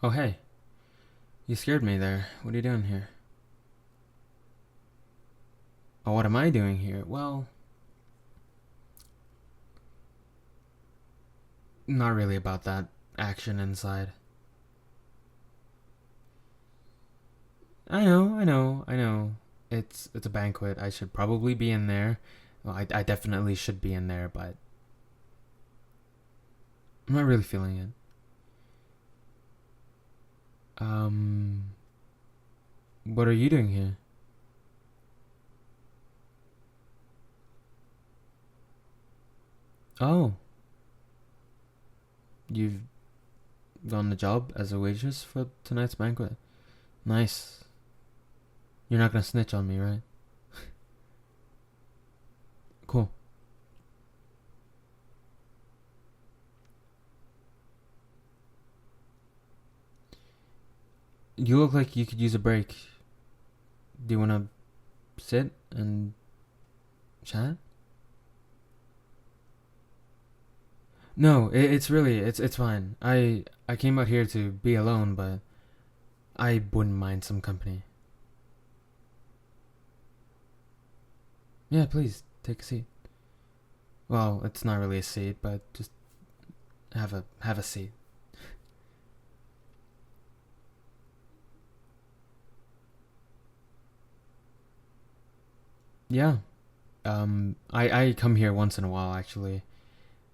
Oh, hey. You scared me there. What are you doing here? Oh, what am I doing here? Well, not really about that action inside. I know. It's a banquet. I should probably be in there. Well, I definitely should be in there, but I'm not really feeling it. Um, what are you doing here? Oh, you've gotten a job as a waitress for tonight's banquet. Nice. You're not gonna snitch on me, right? Cool. You look like you could use a break. Do you wanna sit and chat? No, it's fine. I came out here to be alone, but I wouldn't mind some company. Yeah, please take a seat. Well, it's not really a seat, but just have a seat. Yeah. I come here once in a while actually.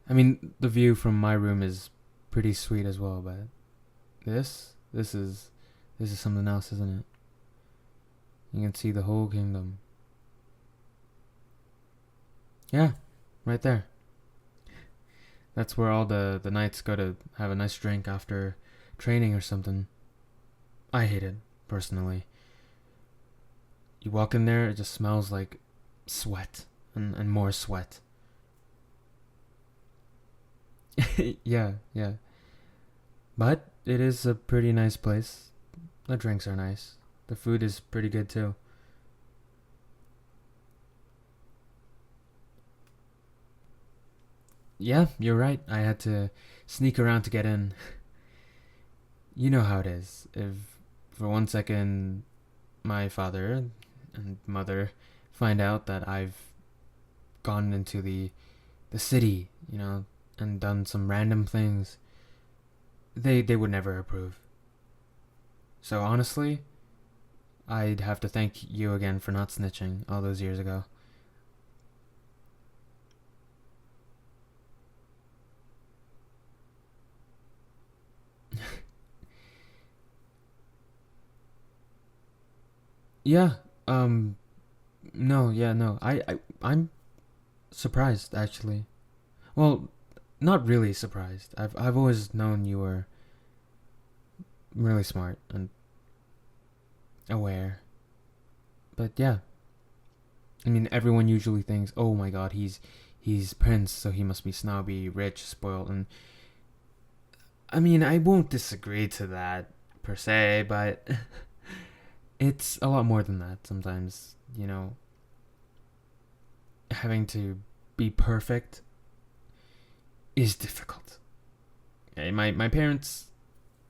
I mean, the view from my room is pretty sweet as well, but this is something else, isn't it? You can see the whole kingdom. Yeah, right there. That's where all the knights go to have a nice drink after training or something. I hate it, personally. You walk in there, it just smells like sweat and more sweat. Yeah. But it is a pretty nice place. The drinks are nice. The food is pretty good too. Yeah, you're right. I had to sneak around to get in. You know how it is. If for 1 second my father and mother find out that I've gone into the city, and done some random things, they would never approve. So honestly, I'd have to thank you again for not snitching all those years ago. Yeah. Um. No. Yeah. No. I'm surprised actually. Well, not really surprised. I've always known you were really smart and aware. But yeah, I mean, everyone usually thinks, "Oh my God, he's Prince, so he must be snobby, rich, spoiled." And I mean, I won't disagree to that per se, but it's a lot more than that. Sometimes, having to be perfect is difficult. Okay, my parents,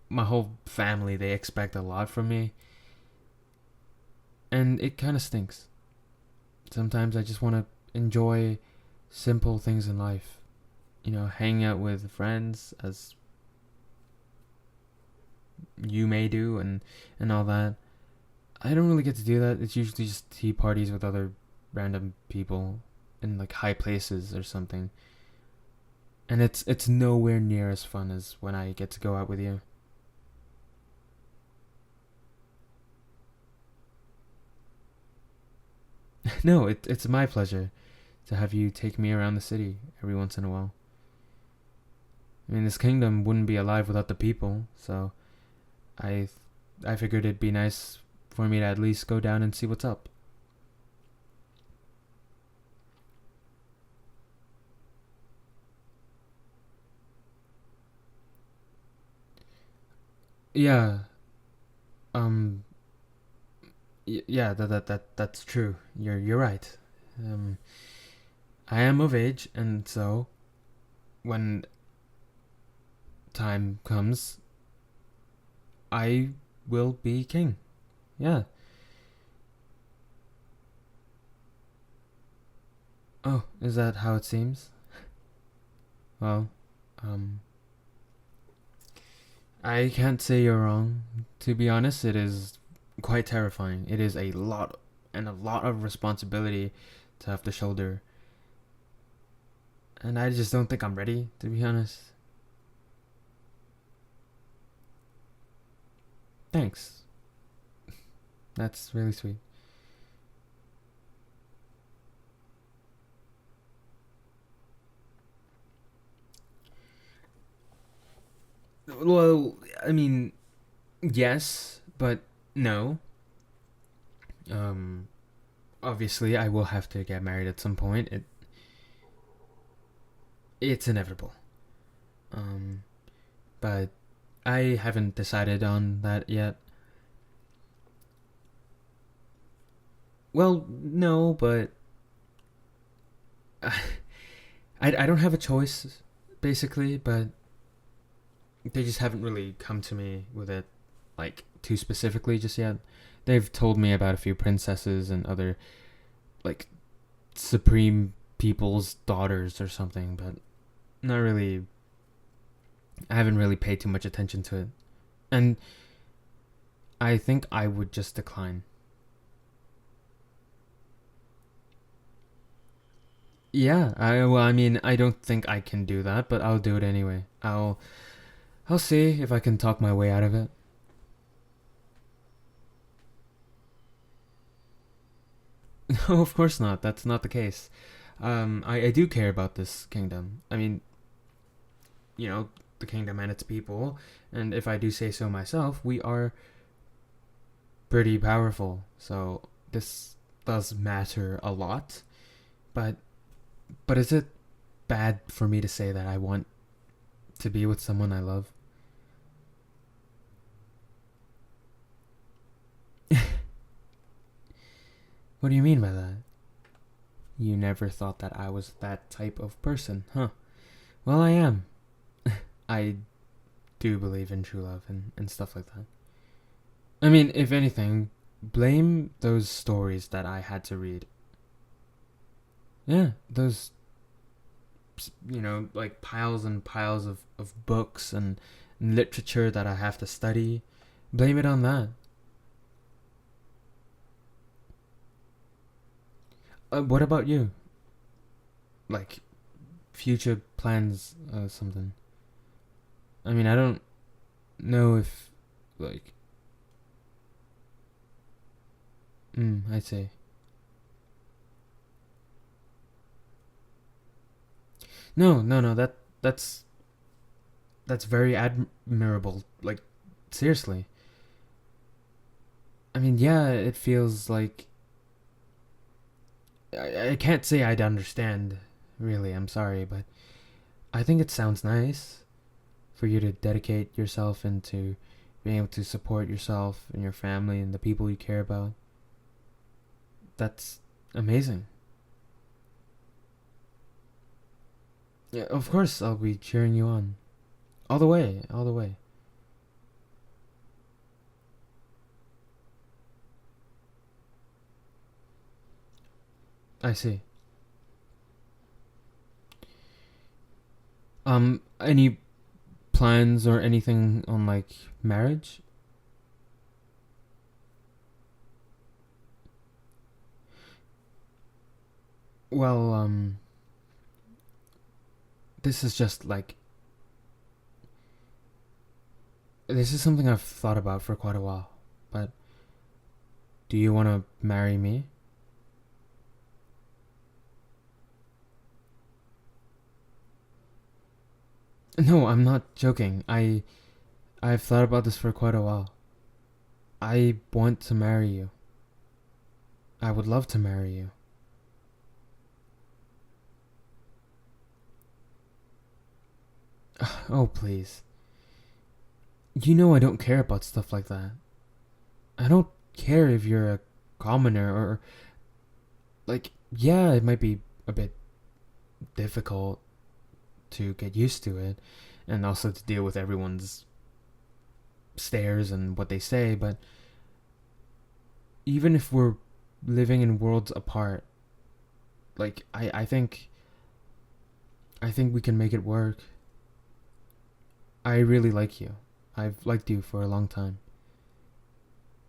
my whole family, they expect a lot from me, and it kind of stinks. Sometimes I just want to enjoy simple things in life. Hang out with friends as you may do, and all that. I don't really get to do that. It's usually just tea parties with other random people in like high places or something. And it's nowhere near as fun as when I get to go out with you. No, it's my pleasure to have you take me around the city every once in a while. I mean, this kingdom wouldn't be alive without the people, so I I figured it'd be nice for me to at least go down and see what's up. Yeah. Um. Yeah. That's true. You're right. Um. I am of age, and so when time comes, I will be king. Yeah. Oh, is that how it seems? Well, um, I can't say you're wrong. To be honest, it is quite terrifying. It is a lot and a lot of responsibility to have to shoulder. And I just don't think I'm ready, to be honest. Thanks. That's really sweet. Well, I mean, yes, but no. Um, Obviously, I will have to get married at some point. It's inevitable. Um, but I haven't decided on that yet. Well, no, but I don't have a choice, basically, but they just haven't really come to me with it, like, too specifically just yet. They've told me about a few princesses and other, like, supreme people's daughters or something, but not really. I haven't really paid too much attention to it. And I think I would just decline. Yeah, I mean, I don't think I can do that, but I'll do it anyway. I'll see if I can talk my way out of it. No, of course not. That's not the case. I do care about this kingdom. I mean, the kingdom and its people, and if I do say so myself, we are pretty powerful. So this does matter a lot. But is it bad for me to say that I want to be with someone I love? What do you mean by that? You never thought that I was that type of person, huh? Well, I am. I do believe in true love and stuff like that. I mean, if anything, blame those stories that I had to read. Yeah, those, like piles and piles of books and literature that I have to study. Blame it on that. What about you? Like, future plans, something. I mean, I don't know if, like, I see. No, no, no. That's very admirable. Like, seriously. I mean, yeah, it feels like I can't say I'd understand. Really, I'm sorry, but I think it sounds nice for you to dedicate yourself into being able to support yourself and your family and the people you care about. That's amazing. Yeah, of course I'll be cheering you on. All the way, all the way. I see. Any plans or anything on, like, marriage? Well, this is just like this is something I've thought about for quite a while. But do you want to marry me? No, I'm not joking. I've thought about this for quite a while. I want to marry you. I would love to marry you. Oh, please. You know I don't care about stuff like that. I don't care if you're a commoner or, like, yeah, it might be a bit difficult to get used to it and also to deal with everyone's stares and what they say, but even if we're living in worlds apart, like I think we can make it work. I really like you. I've liked you for a long time.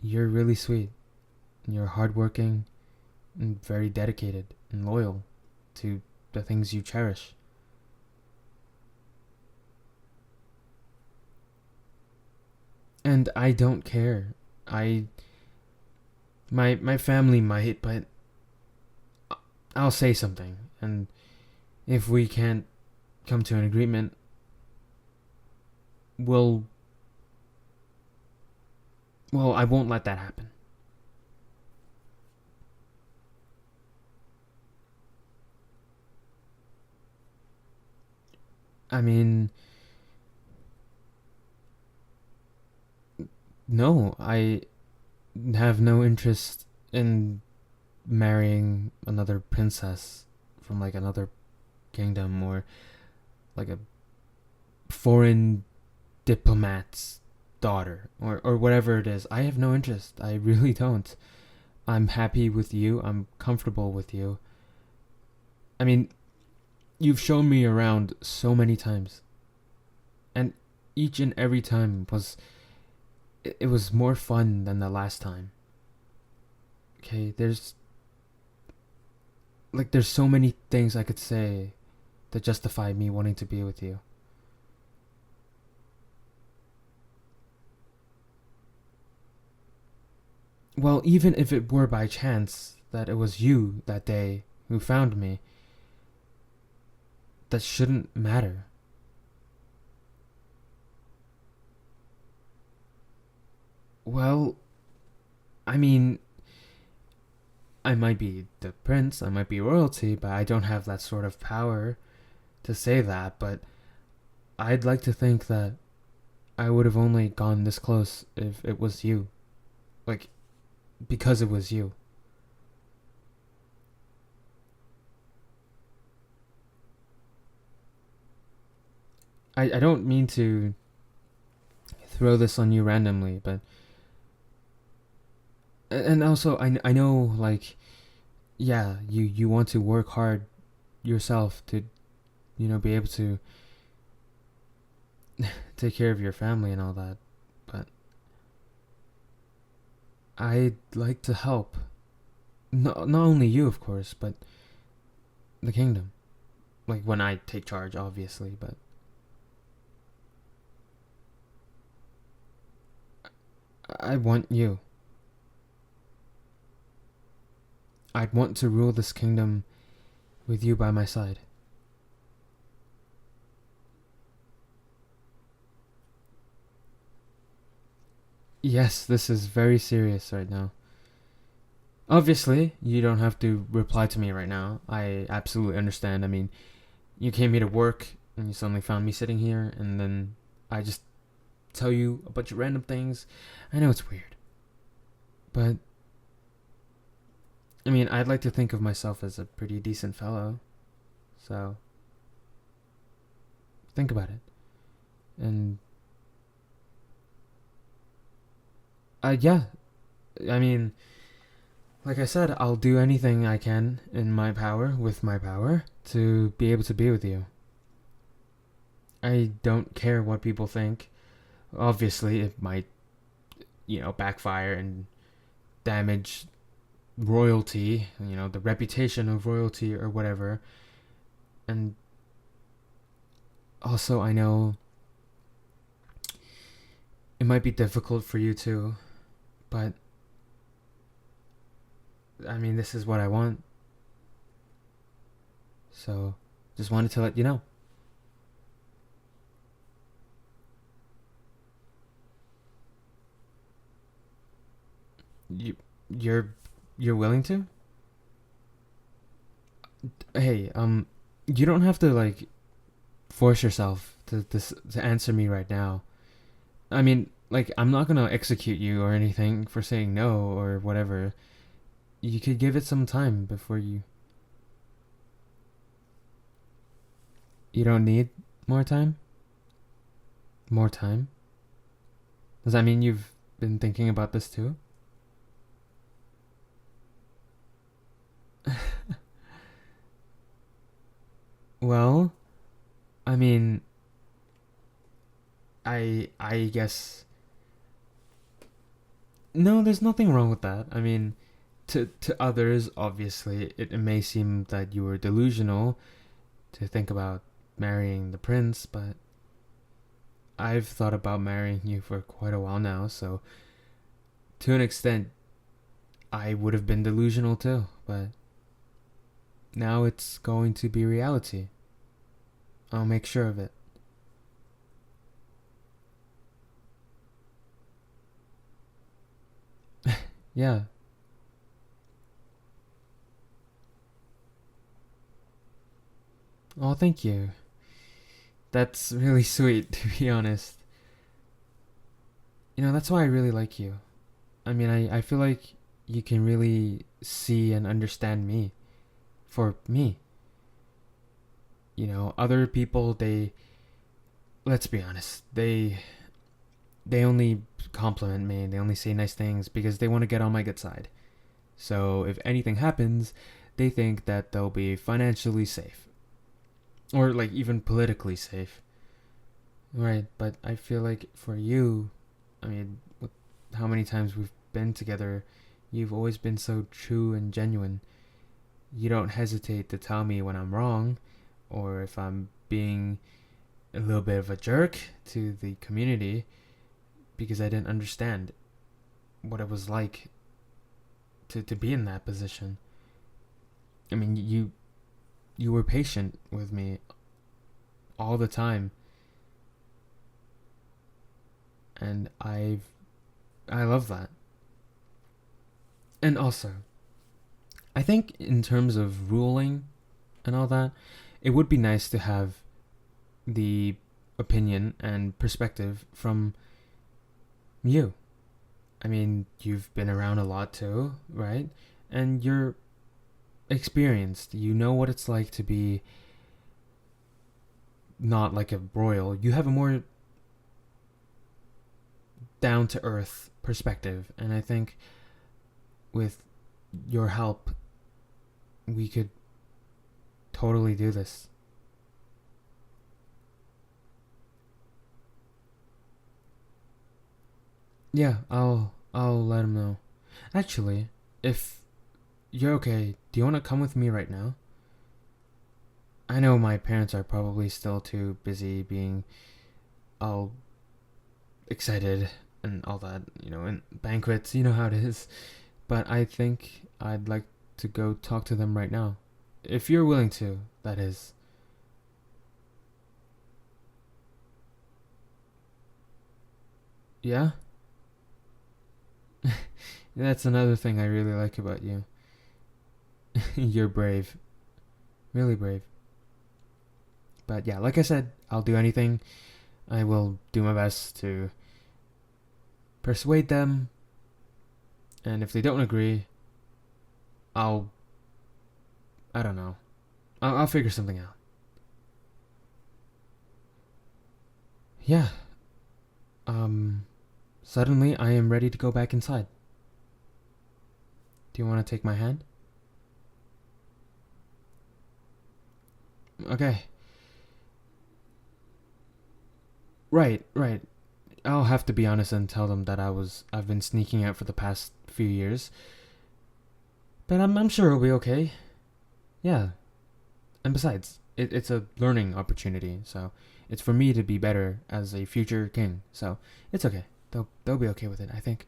You're really sweet. You're hardworking and very dedicated and loyal to the things you cherish. And I don't care. I my family might, but I'll say something. And if we can't come to an agreement, we'll well, I won't let that happen. I mean, no, I have no interest in marrying another princess from like another kingdom or like a foreign diplomat's daughter or whatever it is. I have no interest. I really don't. I'm happy with you. I'm comfortable with you. I mean, you've shown me around so many times. And each and every time it was more fun than the last time. Okay, there's so many things I could say that justify me wanting to be with you. Well, even if it were by chance that it was you that day who found me, that shouldn't matter. Well, I mean, I might be the prince, I might be royalty, but I don't have that sort of power to say that. But I'd like to think that I would have only gone this close if it was you. Like, because it was you. I don't mean to throw this on you randomly, but. And also, I know, like, yeah, you want to work hard yourself to, be able to take care of your family and all that. But I'd like to help. Not only you, of course, but the kingdom. Like, when I take charge, obviously, but I want you. I'd want to rule this kingdom with you by my side. Yes, this is very serious right now. Obviously, you don't have to reply to me right now. I absolutely understand. I mean, you came here to work and you suddenly found me sitting here, and then I just tell you a bunch of random things. I know it's weird. But, I mean, I'd like to think of myself as a pretty decent fellow. So, think about it. And, yeah. I mean, like I said, I'll do anything I can in my power, with my power, to be able to be with you. I don't care what people think. Obviously, it might, backfire and damage royalty, the reputation of royalty or whatever. And also, I know it might be difficult for you too, but I mean, this is what I want. So, just wanted to let you know. You, you're, you're willing to? Hey, you don't have to like force yourself to answer me right now. I mean, like, I'm not gonna execute you or anything for saying no or whatever. You could give it some time before you. You don't need more time? More time? Does that mean you've been thinking about this too? Well, I mean, I guess no, there's nothing wrong with that. I mean, to others, obviously, it may seem that you were delusional to think about marrying the prince, but I've thought about marrying you for quite a while now, so to an extent, I would have been delusional too, but now it's going to be reality. I'll make sure of it. Yeah. Oh, thank you. That's really sweet, to be honest. That's why I really like you. I mean, I feel like you can really see and understand me. For me. Other people, let's be honest, they only compliment me, they only say nice things because they want to get on my good side. So if anything happens, they think that they'll be financially safe. Or like even politically safe. Right, but I feel like for you, I mean, with how many times we've been together, you've always been so true and genuine. You don't hesitate to tell me when I'm wrong, or if I'm being a little bit of a jerk to the community because I didn't understand what it was like to be in that position. I mean, you were patient with me all the time, and I love that. And also, I think in terms of ruling and all that, it would be nice to have the opinion and perspective from you. I mean, you've been around a lot too, right? And you're experienced. You know what it's like to be not like a royal. You have a more down to earth perspective. And I think with your help, we could totally do this. Yeah, I'll let him know. Actually, if you're okay, do you want to come with me right now? I know my parents are probably still too busy being all excited and all that, and banquets, you know how it is. But I think I'd like to go talk to them right now. If you're willing to, that is. Yeah? That's another thing I really like about you. You're brave. Really brave. But yeah, like I said, I'll do anything. I will do my best to persuade them. And if they don't agree, I'll. I don't know. I'll figure something out. Yeah. Um. Suddenly, I am ready to go back inside. Do you want to take my hand? Okay. Right. I'll have to be honest and tell them that I've been sneaking out for the past few years. But I'm sure it'll be okay. Yeah. And besides, it's a learning opportunity, so it's for me to be better as a future king. So it's okay. They'll be okay with it, I think.